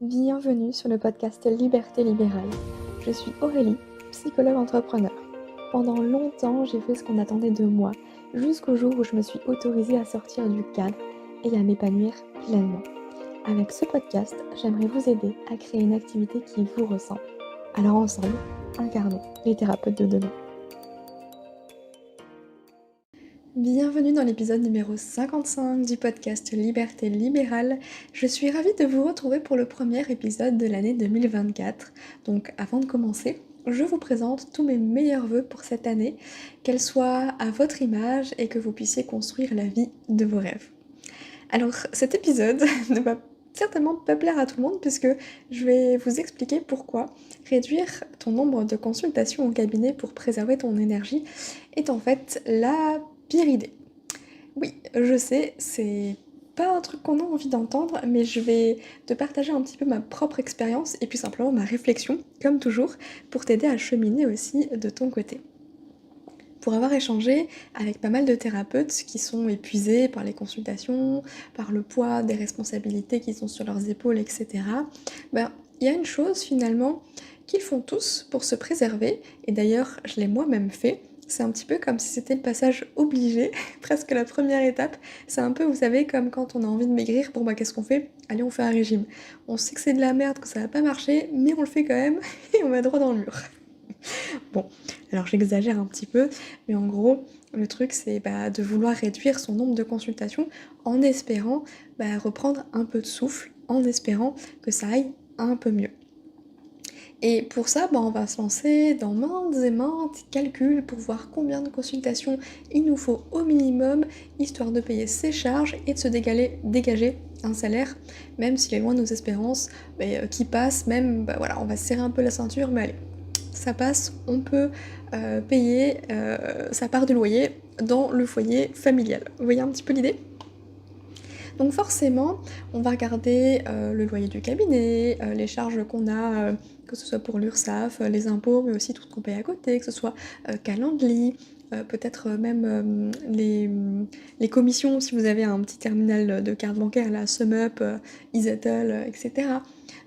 Bienvenue sur le podcast Liberté libérale. Je suis Aurélie, psychologue entrepreneur. Pendant longtemps, j'ai fait ce qu'on attendait de moi, jusqu'au jour où je me suis autorisée à sortir du cadre et à m'épanouir pleinement. Avec ce podcast, j'aimerais vous aider à créer une activité qui vous ressemble. Alors ensemble, incarnons les thérapeutes de demain. Bienvenue dans l'épisode numéro 55 du podcast Liberté libérale. Je suis ravie de vous retrouver pour le premier épisode de l'année 2024. Donc avant de commencer, je vous présente tous mes meilleurs vœux pour cette année, qu'elle soit à votre image et que vous puissiez construire la vie de vos rêves. Alors cet épisode ne va certainement pas plaire à tout le monde puisque je vais vous expliquer pourquoi réduire ton nombre de consultations au cabinet pour préserver ton énergie est en fait la pire idée. Oui, je sais, c'est pas un truc qu'on a envie d'entendre, mais je vais te partager un petit peu ma propre expérience et puis simplement ma réflexion, comme toujours, pour t'aider à cheminer aussi de ton côté. Pour avoir échangé avec pas mal de thérapeutes qui sont épuisés par les consultations, par le poids des responsabilités qui sont sur leurs épaules, etc., il y a une chose finalement qu'ils font tous pour se préserver, et d'ailleurs je l'ai moi-même fait, c'est un petit peu comme si c'était le passage obligé, presque la première étape. C'est un peu, vous savez, comme quand on a envie de maigrir, qu'est-ce qu'on fait? Allez, on fait un régime. On sait que c'est de la merde, que ça va pas marcher, mais on le fait quand même, et on va droit dans le mur. Bon, alors j'exagère un petit peu, mais en gros, le truc c'est de vouloir réduire son nombre de consultations en espérant reprendre un peu de souffle, en espérant que ça aille un peu mieux. Et pour ça, on va se lancer dans maintes et maintes calculs pour voir combien de consultations il nous faut au minimum, histoire de payer ses charges et de se dégager un salaire, même s'il est loin de nos espérances, qui passe, même, on va se serrer un peu la ceinture, mais allez, ça passe, on peut payer sa part du loyer dans le foyer familial. Vous voyez un petit peu l'idée ? Donc forcément, on va regarder le loyer du cabinet, les charges qu'on a, que ce soit pour l'URSSAF, les impôts, mais aussi tout ce qu'on paye à côté, que ce soit Calendly, peut-être même les commissions si vous avez un petit terminal de carte bancaire, la SumUp, Izettle, etc.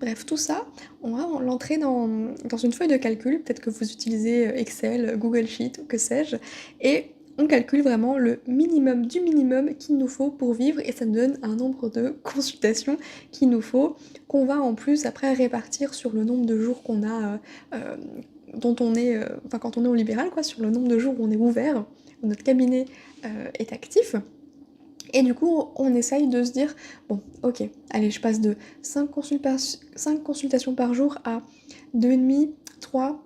Bref, tout ça, on va l'entrer dans une feuille de calcul, peut-être que vous utilisez Excel, Google Sheet, ou que sais-je, et on calcule vraiment le minimum du minimum qu'il nous faut pour vivre et ça nous donne un nombre de consultations qu'il nous faut, qu'on va en plus après répartir sur le nombre de jours qu'on a, dont on est, quand on est au libéral, quoi, sur le nombre de jours où on est ouvert, où notre cabinet est actif. Et du coup, on essaye de se dire, bon, ok, allez, je passe de 5 consultations par jour à 2,5, 3.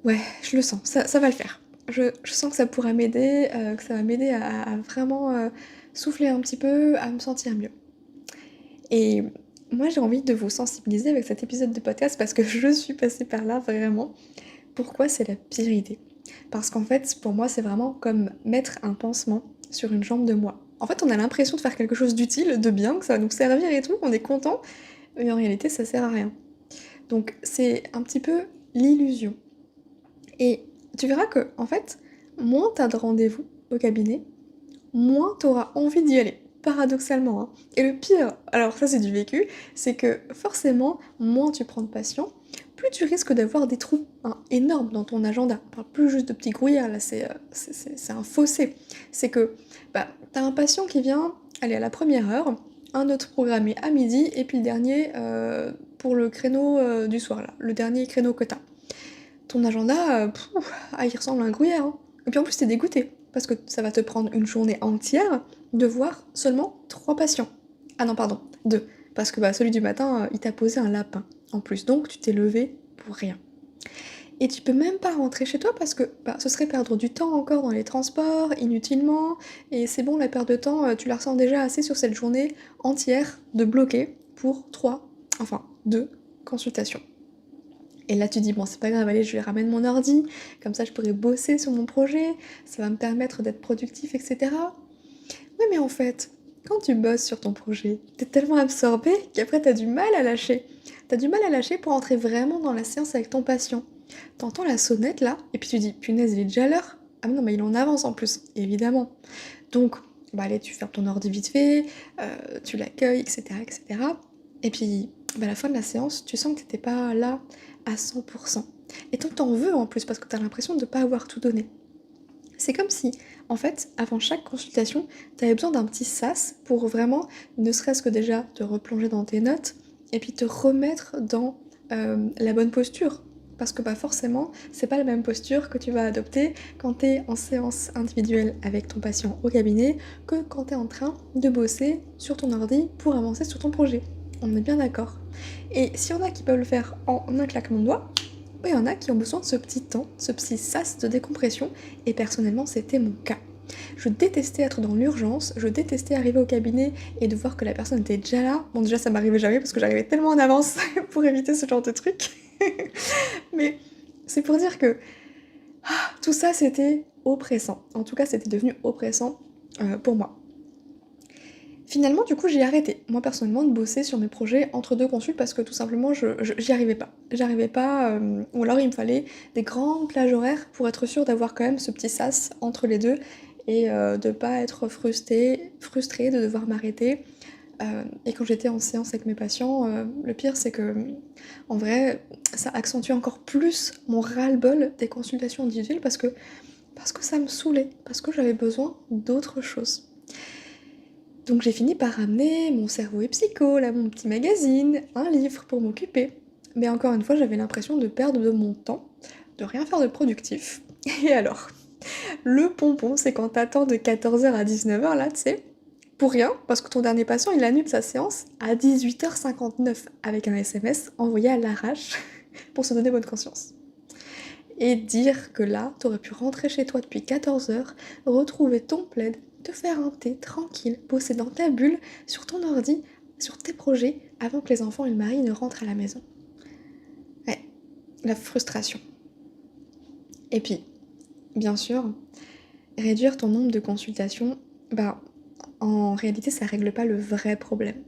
Ouais, je le sens, ça va le faire. Je sens que ça pourra m'aider, que ça va m'aider à vraiment souffler un petit peu, à me sentir mieux. Et moi, j'ai envie de vous sensibiliser avec cet épisode de podcast parce que je suis passée par là vraiment. Pourquoi c'est la pire idée? Parce qu'en fait, pour moi, c'est vraiment comme mettre un pansement sur une jambe de moi. En fait, on a l'impression de faire quelque chose d'utile, de bien, que ça va nous servir et tout, on est content, mais en réalité, ça sert à rien. Donc, c'est un petit peu l'illusion. Et tu verras que, en fait, moins t'as de rendez-vous au cabinet, moins t'auras envie d'y aller. Paradoxalement, hein. Et le pire, alors ça c'est du vécu, c'est que forcément, moins tu prends de patients, plus tu risques d'avoir des trous énormes dans ton agenda. On parle plus juste de petits gruyères, là c'est un fossé. C'est que t'as un patient qui vient, aller à la première heure, un autre programmé à midi, et puis le dernier pour le créneau du soir, là, le dernier créneau que t'as. Ton agenda, il ressemble à un gruyère, hein. Et puis en plus, t'es dégoûté, parce que ça va te prendre une journée entière de voir seulement 3 patients. Ah non, pardon, 2. Parce que celui du matin, il t'a posé un lapin en plus, donc tu t'es levé pour rien. Et tu peux même pas rentrer chez toi parce que ce serait perdre du temps encore dans les transports, inutilement, et c'est bon, la perte de temps, tu la ressens déjà assez sur cette journée entière de bloquer pour 2 consultations. Et là tu dis, bon c'est pas grave, allez je lui ramène mon ordi, comme ça je pourrais bosser sur mon projet, ça va me permettre d'être productif, etc. Oui mais en fait, quand tu bosses sur ton projet, t'es tellement absorbé qu'après t'as du mal à lâcher. T'as du mal à lâcher pour entrer vraiment dans la séance avec ton patient. T'entends la sonnette là, et puis tu dis, punaise il est déjà l'heure. Ah mais non mais il en avance en plus, évidemment. Donc, allez tu fermes ton ordi vite fait, tu l'accueilles, etc. etc. Et puis, à la fin de la séance, tu sens que t'étais pas là à 100%. Et toi, t'en veux en plus parce que t'as l'impression de pas avoir tout donné. C'est comme si, en fait, avant chaque consultation, t'avais besoin d'un petit sas pour vraiment, ne serait-ce que déjà te replonger dans tes notes et puis te remettre dans la bonne posture. Parce que bah forcément, c'est pas la même posture que tu vas adopter quand t'es en séance individuelle avec ton patient au cabinet que quand t'es en train de bosser sur ton ordi pour avancer sur ton projet. On est bien d'accord. Et s'il y en a qui peuvent le faire en un claquement de doigts, il y en a qui ont besoin de ce petit temps, ce petit sas de décompression, et personnellement c'était mon cas. Je détestais être dans l'urgence, je détestais arriver au cabinet et de voir que la personne était déjà là. Bon déjà ça m'arrivait jamais parce que j'arrivais tellement en avance pour éviter ce genre de truc. Mais c'est pour dire que tout ça c'était oppressant. En tout cas c'était devenu oppressant pour moi. Finalement, du coup, j'ai arrêté, moi personnellement, de bosser sur mes projets entre deux consultes parce que tout simplement, j'y arrivais pas. J'arrivais pas, ou alors il me fallait des grandes plages horaires pour être sûre d'avoir quand même ce petit sas entre les deux et de pas être frustrée de devoir m'arrêter. Et quand j'étais en séance avec mes patients, le pire c'est que, en vrai, ça accentuait encore plus mon ras-le-bol des consultations individuelles parce que ça me saoulait, parce que j'avais besoin d'autre chose. Donc j'ai fini par ramener mon cerveau et psycho, là mon petit magazine, un livre pour m'occuper. Mais encore une fois, j'avais l'impression de perdre de mon temps, de rien faire de productif. Et alors, le pompon, c'est quand t'attends de 14h à 19h là, tu sais, pour rien, parce que ton dernier patient, il annule sa séance à 18h59 avec un SMS envoyé à l'arrache pour se donner bonne conscience. Et dire que là, t'aurais pu rentrer chez toi depuis 14h, retrouver ton plaid, te faire un thé tranquille, bosser dans ta bulle, sur ton ordi, sur tes projets, avant que les enfants et le mari ne rentrent à la maison. Ouais, la frustration. Et puis, bien sûr, réduire ton nombre de consultations, bah, en réalité, ça règle pas le vrai problème.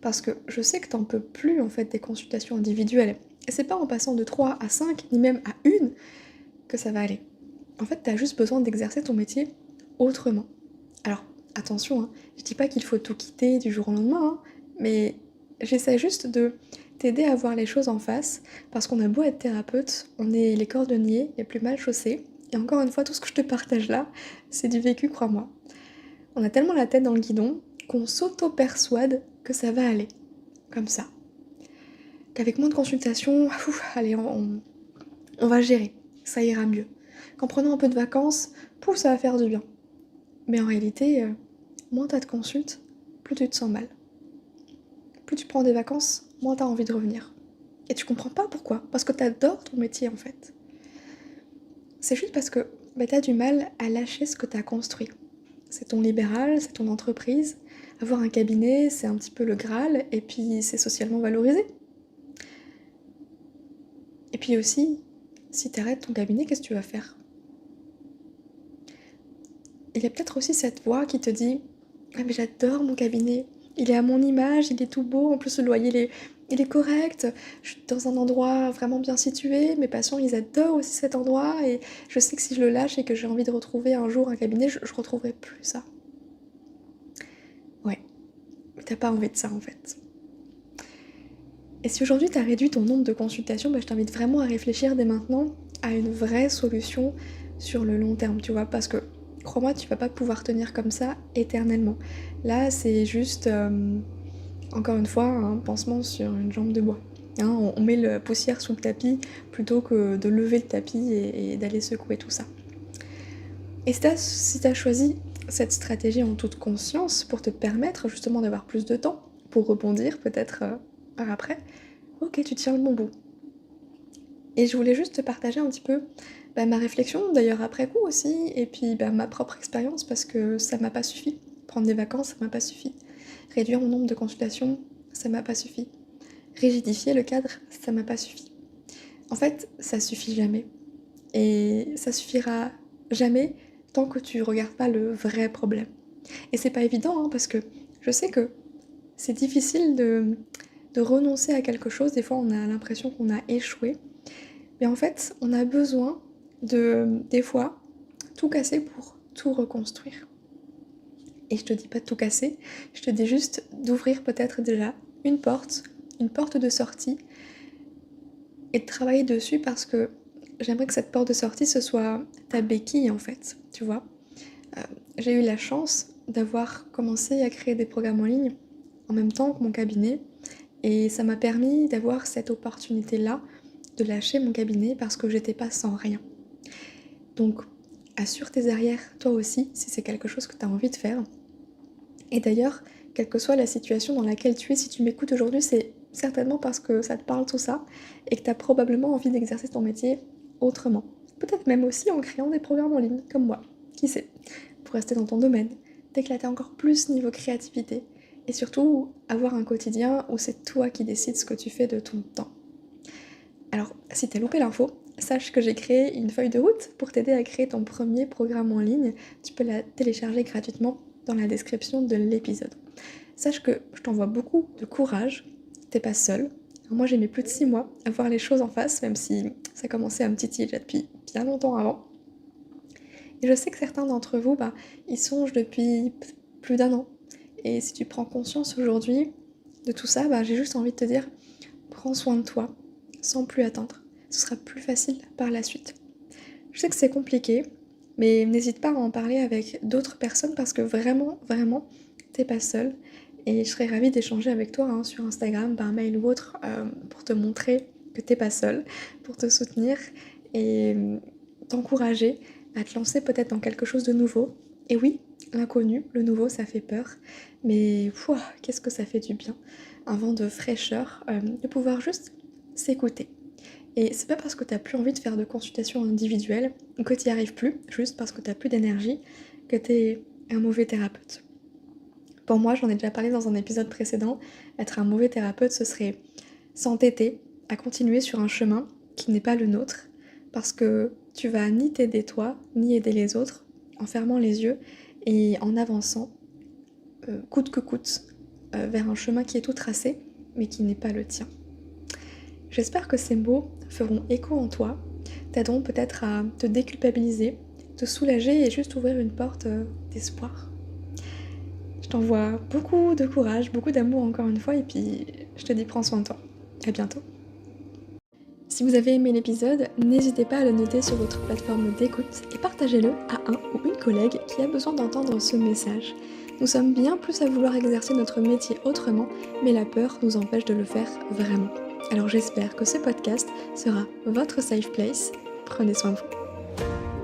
Parce que je sais que t'en peux plus, en fait, des consultations individuelles. Et c'est pas en passant de 3 à 5, ni même à 1, que ça va aller. En fait, t'as juste besoin d'exercer ton métier autrement. Alors, attention, hein, je dis pas qu'il faut tout quitter du jour au lendemain, hein, mais j'essaie juste de t'aider à voir les choses en face, parce qu'on a beau être thérapeute, on est les cordonniers les plus mal chaussés, et encore une fois, tout ce que je te partage là, c'est du vécu, crois-moi. On a tellement la tête dans le guidon qu'on s'auto-persuade que ça va aller, comme ça. Qu'avec moins de consultations, allez, on va gérer, ça ira mieux. Qu'en prenant un peu de vacances, ça va faire du bien. Mais en réalité, moins t'as de consultes, plus tu te sens mal. Plus tu prends des vacances, moins t'as envie de revenir. Et tu comprends pas pourquoi, parce que t'adores ton métier en fait. C'est juste parce que t'as du mal à lâcher ce que t'as construit. C'est ton libéral, c'est ton entreprise. Avoir un cabinet, c'est un petit peu le Graal, et puis c'est socialement valorisé. Et puis aussi, si t'arrêtes ton cabinet, qu'est-ce que tu vas faire? Il y a peut-être aussi cette voix qui te dit: ah mais j'adore mon cabinet, il est à mon image, il est tout beau, en plus le loyer il est correct, je suis dans un endroit vraiment bien situé, mes patients ils adorent aussi cet endroit et je sais que si je le lâche et que j'ai envie de retrouver un jour un cabinet, je retrouverai plus ça. Ouais, mais t'as pas envie de ça en fait. Et si aujourd'hui t'as réduit ton nombre de consultations, je t'invite vraiment à réfléchir dès maintenant à une vraie solution sur le long terme, tu vois, parce que crois-moi, tu vas pas pouvoir tenir comme ça éternellement. Là, c'est juste, encore une fois, un pansement sur une jambe de bois. Hein, on met la poussière sous le tapis plutôt que de lever le tapis et d'aller secouer tout ça. Et si t'as choisi cette stratégie en toute conscience pour te permettre justement d'avoir plus de temps, pour rebondir peut-être par après, ok, tu tiens le bon bout. Et je voulais juste te partager un petit peu ma réflexion, d'ailleurs après coup aussi, et puis ma propre expérience, parce que ça m'a pas suffi. Prendre des vacances, ça m'a pas suffi. Réduire mon nombre de consultations, ça m'a pas suffi. Rigidifier le cadre, ça m'a pas suffi. En fait, ça suffit jamais. Et ça suffira jamais tant que tu regardes pas le vrai problème. Et c'est pas évident, hein, parce que je sais que c'est difficile de renoncer à quelque chose. Des fois, on a l'impression qu'on a échoué. Mais en fait, on a besoin des fois, tout casser pour tout reconstruire. Et je te dis pas de tout casser, je te dis juste d'ouvrir peut-être déjà une porte, une porte de sortie et de travailler dessus parce que j'aimerais que cette porte de sortie, ce soit ta béquille en fait, tu vois. J'ai eu la chance d'avoir commencé à créer des programmes en ligne en même temps que mon cabinet et ça m'a permis d'avoir cette opportunité-là de lâcher mon cabinet parce que j'étais pas sans rien. Donc, assure tes arrières toi aussi si c'est quelque chose que tu as envie de faire. Et d'ailleurs, quelle que soit la situation dans laquelle tu es, si tu m'écoutes aujourd'hui, c'est certainement parce que ça te parle tout ça et que tu as probablement envie d'exercer ton métier autrement. Peut-être même aussi en créant des programmes en ligne, comme moi, qui sait, pour rester dans ton domaine, t'éclater encore plus niveau créativité et surtout avoir un quotidien où c'est toi qui décides ce que tu fais de ton temps. Alors, si t'as loupé l'info, sache que j'ai créé une feuille de route pour t'aider à créer ton premier programme en ligne. Tu peux la télécharger gratuitement dans la description de l'épisode. Sache que je t'envoie beaucoup de courage, t'es pas seule. Moi j'ai mis plus de 6 mois à voir les choses en face, même si ça commençait à me titiller déjà depuis bien longtemps avant. Et je sais que certains d'entre vous, ils songent depuis plus d'1 an. Et si tu prends conscience aujourd'hui de tout ça, j'ai juste envie de te dire, prends soin de toi, sans plus attendre. Ce sera plus facile par la suite. Je sais que c'est compliqué, mais n'hésite pas à en parler avec d'autres personnes parce que vraiment, vraiment, t'es pas seule. Et je serais ravie d'échanger avec toi sur Instagram, par mail ou autre, pour te montrer que t'es pas seule, pour te soutenir et t'encourager à te lancer peut-être dans quelque chose de nouveau. Et oui, l'inconnu, le nouveau, ça fait peur, mais qu'est-ce que ça fait du bien. Un vent de fraîcheur, de pouvoir juste s'écouter. Et c'est pas parce que t'as plus envie de faire de consultations individuelles ou que t'y arrives plus, juste parce que t'as plus d'énergie, que t'es un mauvais thérapeute. Pour moi, j'en ai déjà parlé dans un épisode précédent, être un mauvais thérapeute, ce serait s'entêter à continuer sur un chemin qui n'est pas le nôtre, parce que tu vas ni t'aider toi, ni aider les autres, en fermant les yeux et en avançant, coûte que coûte, vers un chemin qui est tout tracé, mais qui n'est pas le tien. J'espère que ces mots feront écho en toi, t'aideront peut-être à te déculpabiliser, te soulager et juste ouvrir une porte d'espoir. Je t'envoie beaucoup de courage, beaucoup d'amour encore une fois et puis je te dis prends soin de toi. À bientôt. Si vous avez aimé l'épisode, n'hésitez pas à le noter sur votre plateforme d'écoute et partagez-le à un ou une collègue qui a besoin d'entendre ce message. Nous sommes bien plus à vouloir exercer notre métier autrement, mais la peur nous empêche de le faire vraiment. Alors j'espère que ce podcast sera votre safe place. Prenez soin de vous.